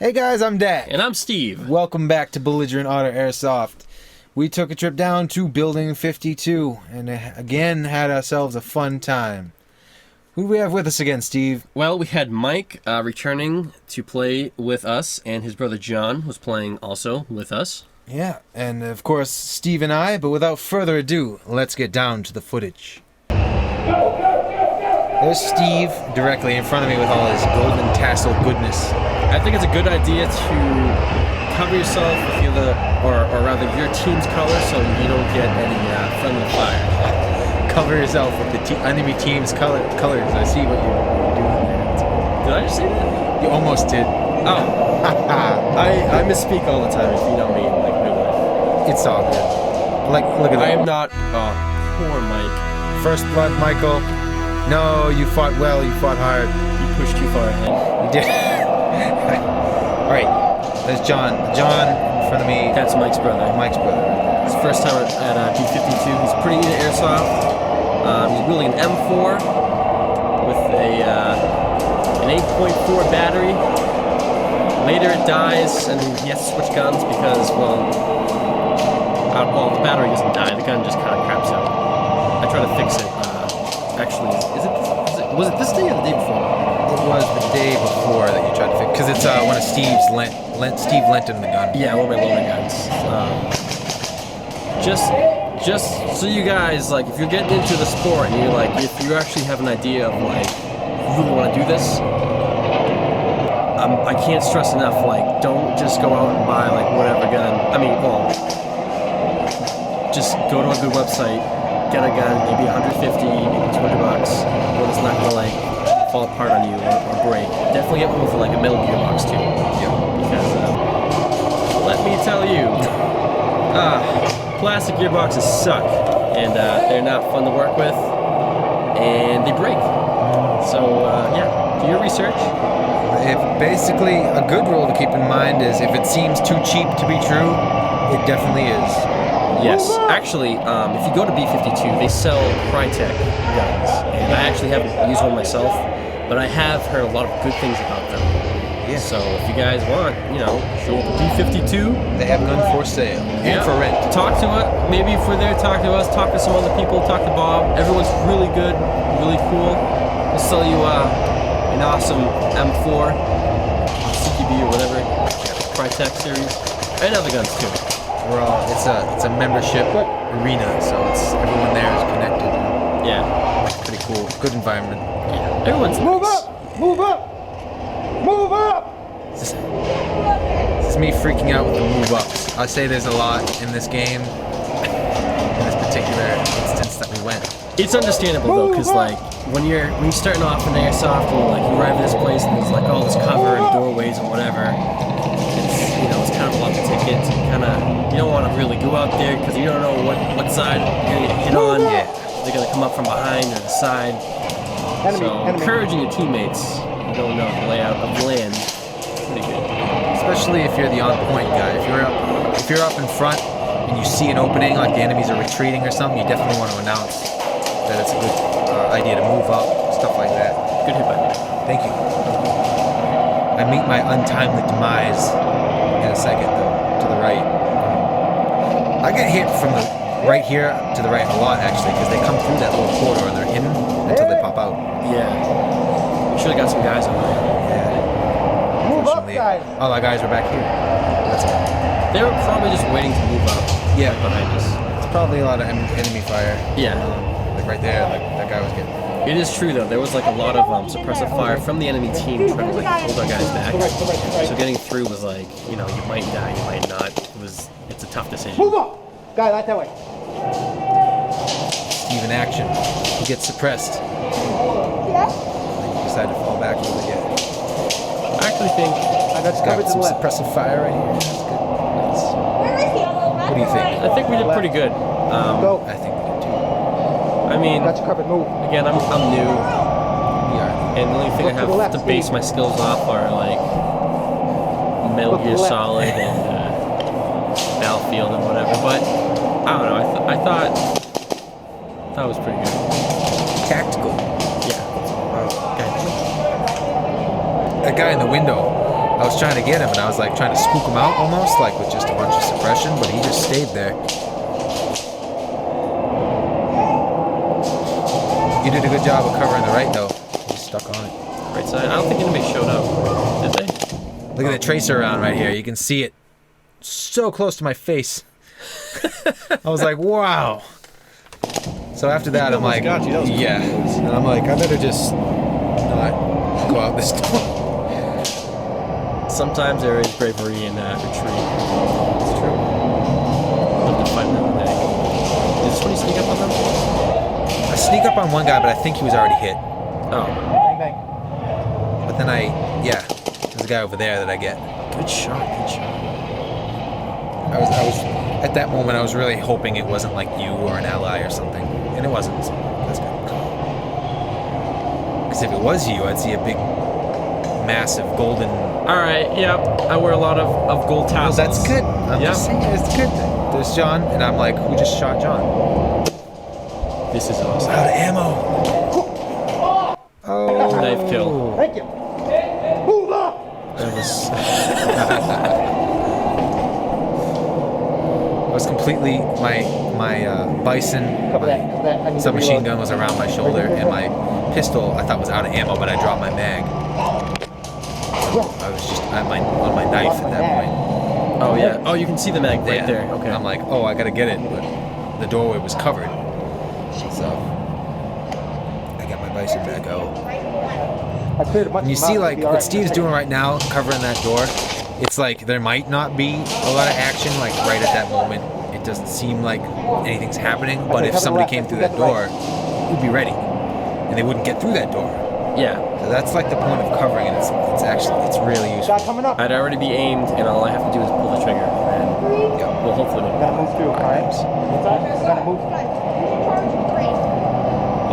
Hey guys, I'm Dak. And I'm Steve. Welcome back to Belligerent Auto Airsoft. We took a trip down to Building 52 and again had ourselves a fun time. Who do we have with us again, Steve? Well, we had Mike returning to play with us, and his brother John was playing also with us. Yeah, and of course Steve and I, but without further ado, let's get down to the footage. There's Steve directly in front of me with all his golden tassel goodness. I think it's a good idea to cover yourself with either, or rather your team's color, so you don't get any friendly fire. Cover yourself with the enemy team's colors. I see what you're doing there. Did I just say that? You almost did. Oh. I misspeak all the time, if you know me, like real life. It's all good. Look at that. I am not poor Mike. First blood, Michael. No, you fought well. You fought hard. You pushed too far ahead. You did. All right. There's John. John in front of me. That's Mike's brother. Mike's brother. His first time at B52. He's pretty into airsoft. He's building an M4 with an 8.4 battery. Later it dies, and he has to switch guns because, well, the battery doesn't die. The gun just kind of craps out. I try to fix it. Actually, was it this day or the day before? It was the day before that you tried to fix, because it's one of Steve's Steve lent him the gun. Yeah, one of my loaner guns. Just so you guys, like, if you're getting into the sport and you're like, if you actually have an idea of like, you really want to do this, I can't stress enough, like, don't just go out and buy like whatever gun. I mean, well, just go to a good website, get a gun, maybe 150, maybe $200, but it's not gonna like fall apart on you or break. Definitely get one with like a metal gearbox too. Yeah. Because let me tell you, plastic gearboxes suck, and they're not fun to work with, and they break. So yeah, do your research. Basically, a good rule to keep in mind is if it seems too cheap to be true, it definitely is. Yes, actually, if you go to B52, they sell Crytek guns, and I actually haven't used one myself, but I have heard a lot of good things about them. Yeah. So if you guys want, show up at B52. They have guns for sale and for rent. Talk to us. Maybe if we're there, talk to us. Talk to some other people. Talk to Bob. Everyone's really good, really cool. We'll sell you an awesome M4, CQB or whatever, Crytek series, and other guns too. It's a membership arena, so everyone there is connected. Yeah, pretty cool. Good environment. Yeah, everyone's move nice. up, move up, move up. This is me freaking out with the move ups. I say there's a lot in this game, in this particular instance that we went. It's understandable though, because like when you're starting off in airsoft and like you arrive at this place and there's like all this cover and doorways and whatever. It's kind of a lot to take in. You don't want to really go out there because you don't know what side you're going to hit on. Yeah. They're going to come up from behind or the side. So encouraging your teammates who don't know the layout of the land is pretty good. Especially if you're the on-point guy. If you're up in front and you see an opening, like the enemies are retreating or something, you definitely want to announce that it's a good idea to move up, stuff like that. Good hit by me. Thank you. I meet my untimely demise in a second, though, to the right. I get hit from the right here to the right a lot, actually, because they come through that little corridor and they're hidden until they pop out. Yeah. We should have got some guys over there. Yeah. Move up, guys. All our guys were back here. That's good. They were probably just waiting to move up. Yeah. Right behind us. It's probably a lot of enemy fire. Yeah. Like right there, like that guy was getting. It is true though, there was like a lot of suppressive fire from the enemy team trying to like hold our guys back. So getting through was like, you might die, you might not. It's a tough decision. Move up! Guy, right that way. Steve in action. He gets suppressed. Yeah. And he decided to fall back a little bit. I actually think That's Got covered to some the left. suppressive fire right here. That's good. What do you think? I think we did pretty good. Go. I think we did too. I mean, That's covered. Move. again, I'm new, We are. and the only thing I Look to the have left, to base Steve. my skills off are like Metal Look to Gear the left. Solid and Battlefield and whatever. But I don't know. I thought it was pretty good. Tactical. Yeah. That guy in the window, I was trying to get him, and I was like trying to spook him out almost, like with just a bunch of suppression, but he just stayed there. You did a good job of covering the right though. You just stuck on it. Right side. I don't think anybody showed up. Did they? Look at the tracer around right here. You can see it so close to my face. I was like, wow. So after that, I'm like, got you. That was yeah. And I'm like, I better just not go out this door. Sometimes there is bravery in that retreat. It's true. Love to find them today. Did somebody sneak up on them? I sneak up on one guy, but I think he was already hit. Oh. Bang, bang. But then there's a guy over there that I get. Good shot, good shot. I was at that moment I was really hoping it wasn't like you or an ally or something. And it wasn't, so that's good. Because if it was you, I'd see a big, massive golden... Alright, yep. I wear a lot of gold tassels. Well, that's good. I'm just saying, it's good. There's John, and I'm like, who just shot John? This is awesome. Out of ammo. Oh. Knife kill. Thank you. Move up. That was... I was completely, my bison, Cover that. Cover that. I need to submachine reload. gun was around my shoulder, and my pistol I thought was out of ammo, but I dropped my mag. I was just on my knife at that point. Oh, yeah. Oh, you can see the mag right there. Okay. I'm like, oh, I gotta get it, but the doorway was covered. So I got my bison back out. I cleared a bunch And you of see, them out. like, It'll be what alright. Steve's doing right now, covering that door, it's like there might not be a lot of action, like, right at that moment. It doesn't seem like anything's happening, but Okay, if cover somebody left. came through Get that the door, we'd be ready. And they wouldn't get through that door. Yeah. So that's, like, the point of covering, and it's really useful. Guy coming up. I'd already be aimed, and all I have to do is pull the trigger. And we'll hopefully make Gotta move through, alright? Gotta move.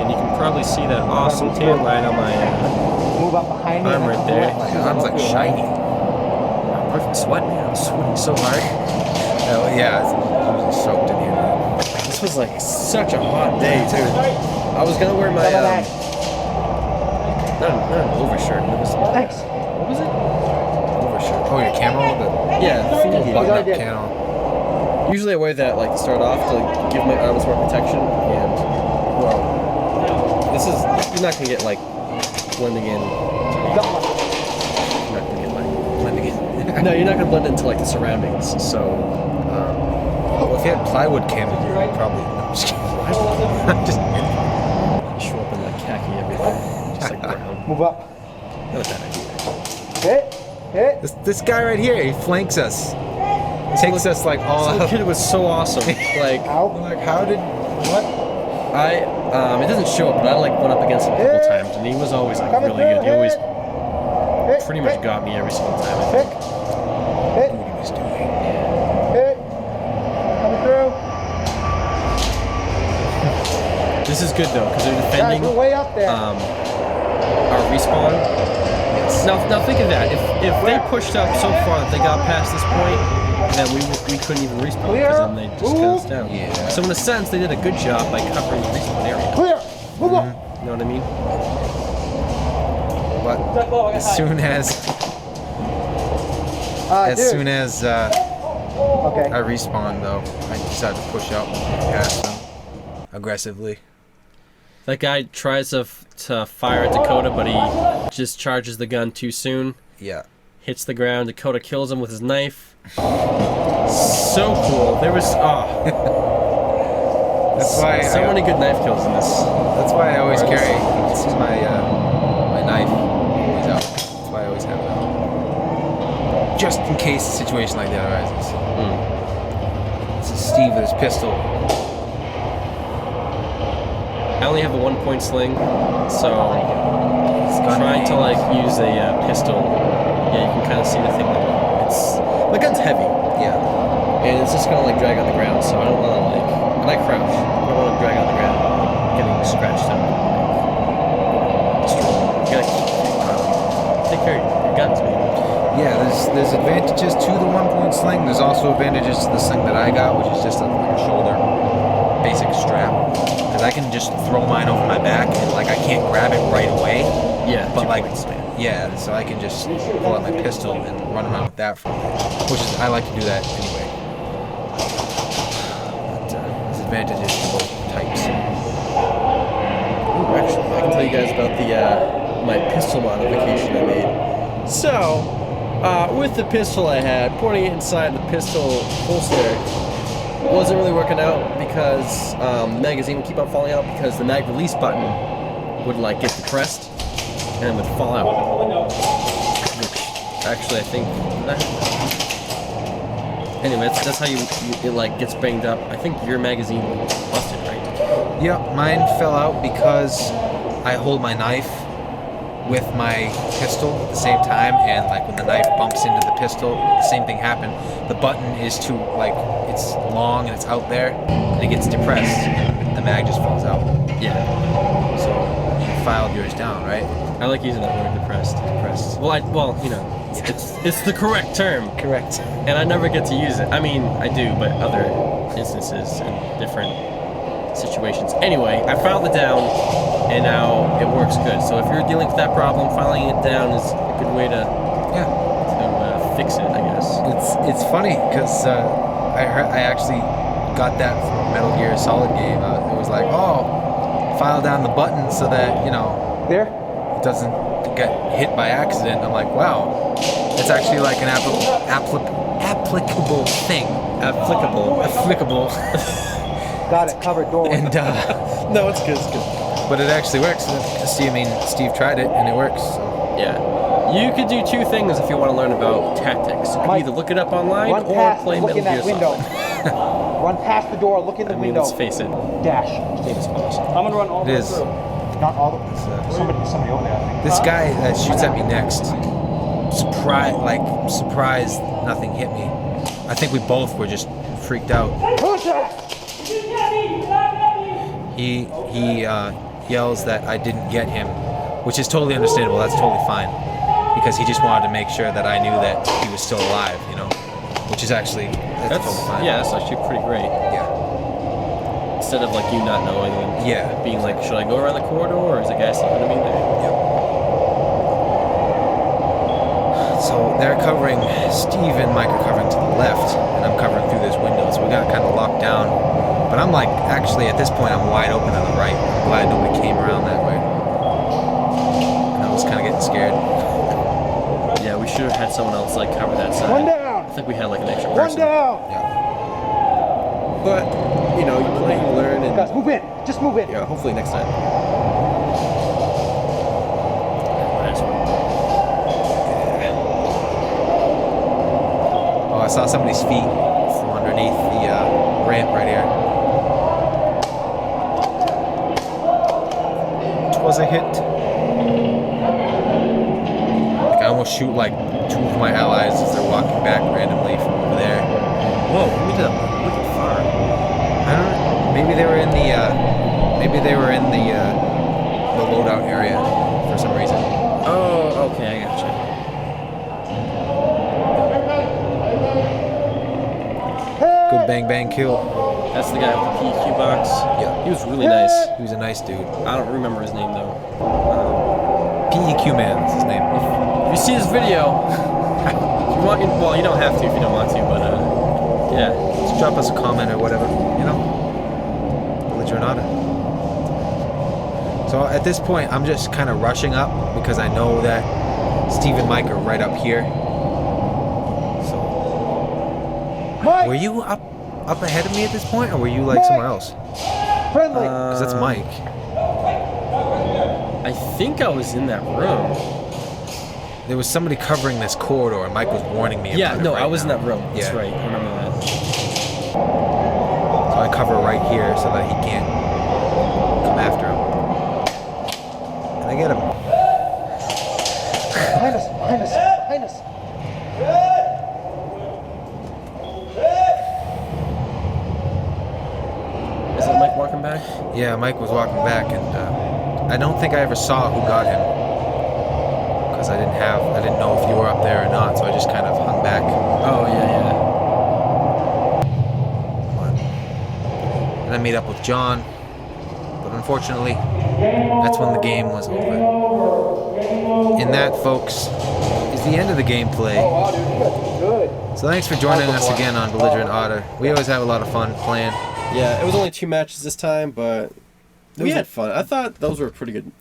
And you can probably see that awesome tan line on my Move up behind me. arm right there. My arm's, like, shiny. Perfect sweat, man. I'm sweating so hard. Oh, yeah, I'm soaked in here. This was like such a hot day, too. I was gonna wear my Cover that. not an overshirt. It was Thanks. what was it? Overshirt. Oh, your camo? Yeah, The thingy. button-up did. camo. Usually I wear that like to start off to give my arms more protection, and well, this is you're not gonna get like blending in. You're not gonna get like Blending in. no, you're not gonna blend into like the surroundings. So Well, if you had plywood camo, you'd probably... No, I'm just kidding. I'm just show up in like khaki everything, just like brown. Move up. Not a bad idea. Hit. Hit. This guy right here, he flanks us. Takes us like all So the out. kid was so awesome. Like Out. Like, how did... What? it doesn't show up, but I like went up against him a couple times, and he was always like Coming really good. He through, always Hit. pretty much Hit. got me every single time. I Hit. think. Hit. What he was doing. Hit. Coming through. This is good though, because they're Guys, defending we're way up there. our respawn. Now think of that. If they pushed up so far that they got past this point, then we couldn't even respawn because then they just cut us down. Yeah. So in a sense, they did a good job by covering the respawn area. Clear. Move up. You know what I mean? But as soon as Okay. I respawned, though, I decided to push up past them aggressively. That guy tries to fire at Dakota, but he just charges the gun too soon. Yeah. Hits the ground. Dakota kills him with his knife. So cool. There was That's why so many good knife kills in this. That's why I always carry. This is my my knife always out. That's why I always have it out. Just in case a situation like that arises. This is Steve with his pistol. I only have a 1-point sling, so trying to like use a pistol. Yeah, you can kind of see the thing. My gun's heavy. Yeah. And it's just gonna like drag on the ground, so I don't wanna like, when I crouch, I don't wanna drag on the ground, getting scratched out, destroyed. You gotta take care of your guns, man. Yeah, there's advantages to the 1-point sling. There's also advantages to the sling that I got, which is just like a shoulder basic strap. Because I can just throw mine over my back and like I can't grab it right away. Yeah, But 2 like, points, man. Yeah, so I can just pull out my pistol and run around with that for a bit, which is I like to do that anyway. But there's advantages to both types. Ooh, actually, I can tell you guys about the my pistol modification I made. So, with the pistol I had, putting it inside the pistol holster wasn't really working out because the magazine would keep on falling out because the mag release button would like get depressed and would fall out. Which actually I think anyway, that's how it like gets banged up. I think your magazine busted, right? Yeah, mine fell out because I hold my knife with my pistol at the same time, and like when the knife bumps into the pistol, the same thing happened. The button is too, like, it's long and it's out there, and it gets depressed, and the mag just falls out. Yeah. So you filed yours down, right? I like using that word, depressed. Depressed. Well, you know, it's the correct term. Correct. And I never get to use it. I mean, I do, but other instances and different situations. Anyway, I filed it down, and now it works good. So if you're dealing with that problem, filing it down is a good way to fix it, I guess. It's funny because I actually got that from a Metal Gear Solid game. It was like, file down the button so that There? it doesn't get hit by accident. I'm like, wow, it's actually like an applicable thing. Applicable. Got it. Covered door. And No, it's good. It's good. but it actually works. Steve tried it and it works. So. Yeah. You could do two things if you want to learn about tactics. You can Mike, either look it up online Run or past, play look Metal in that Gear window. Solid. Run past the door, look in the I mean, window. let's face it. Dash. It's awesome. I'm gonna run all It the way is. through. Not all the... Somebody over there, I think. This guy that shoots at me next, surprised nothing hit me. I think we both were just freaked out. Push it! He yells that I didn't get him, which is totally understandable. That's totally fine, because he just wanted to make sure that I knew that he was still alive, which is actually that's totally fine. Yeah, that's actually pretty great. Yeah. Instead of like you not knowing and Yeah. being like, should I go around the corridor or is the guy still gonna be there? Yep. So they're covering, Steve and Mike are covering to the left, and I'm covering through this window, so we got kind of locked down. But I'm like, actually, at this point, I'm wide open on the right. I'm glad nobody came around that way. And I was kind of getting scared. Yeah, we should have had someone else like cover that side. One down! I think we had like an extra One person. down! Yeah. But, you know, you play, you learn, and Guys, move in. Just move in. yeah, hopefully next time. Oh, I saw somebody's feet from underneath the ramp right here. It was a hit. Like I almost shoot like two of my allies as they're walking back randomly from over there. Whoa, we did a wicked far. I don't know. Maybe they were in the loadout area for some reason. Oh, okay, I gotcha. Good bang bang kill. That's the guy with the PQ box. Yeah. He was really nice. He was a nice dude. I don't remember his name though. PEQ man is his name. If you see this video, if you want, well, you don't have to if you don't want to, but yeah. Just drop us a comment or whatever, Village or not. So at this point, I'm just kind of rushing up because I know that Steve and Mike are right up here. So, Mike! were you up ahead of me at this point, or were you like somewhere else? Friendly! Because that's Mike. I think I was in that room. There was somebody covering this corridor, and Mike was warning me. Yeah, about no, it right I was now. in that room. That's Yeah. right. I remember that. So I cover right here so that he can't come after him. And I get him. Behind us! Behind us! Behind us! Is that Mike walking back? Yeah, Mike was walking back, and I don't think I ever saw who got him. Because I didn't know if you were up there or not, so I just kind of hung back. Oh, yeah. And I meet up with John, but unfortunately, that's when the game was over. And that, folks, is the end of the gameplay. Oh, wow, dude, good. So thanks for joining us again on Belligerent Otter. We always have a lot of fun playing. Yeah, it was only 2 matches this time, but we had fun. I thought those were pretty good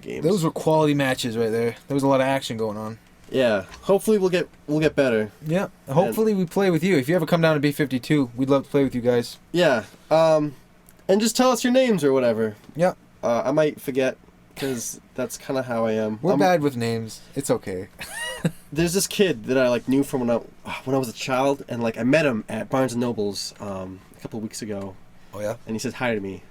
games. Those were quality matches right there. There was a lot of action going on. Yeah, hopefully we'll get better. Yeah, hopefully we play with you. If you ever come down to B52, we'd love to play with you guys. Yeah, and just tell us your names or whatever. Yeah. I might forget, because that's kind of how I am. We're bad with names. It's okay. There's this kid that I knew from when I was a child, and I met him at Barnes & Noble's a couple of weeks ago. Oh, yeah? And he said hi to me,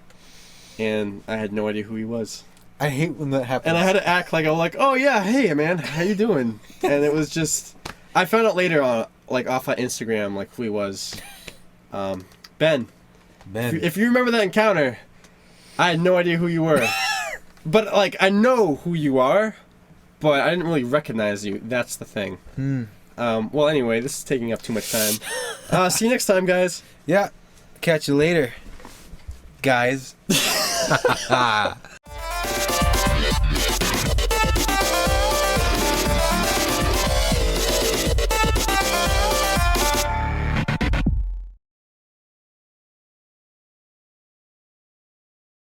and I had no idea who he was. I hate when that happens. And I had to act like oh yeah, hey man, how you doing? And it was just, I found out later on, off of Instagram, who he was. Ben. Ben. If you remember that encounter, I had no idea who you were. But I know who you are, but I didn't really recognize you. That's the thing. Well, anyway, this is taking up too much time. See you next time, guys. Yeah. Catch you later, guys.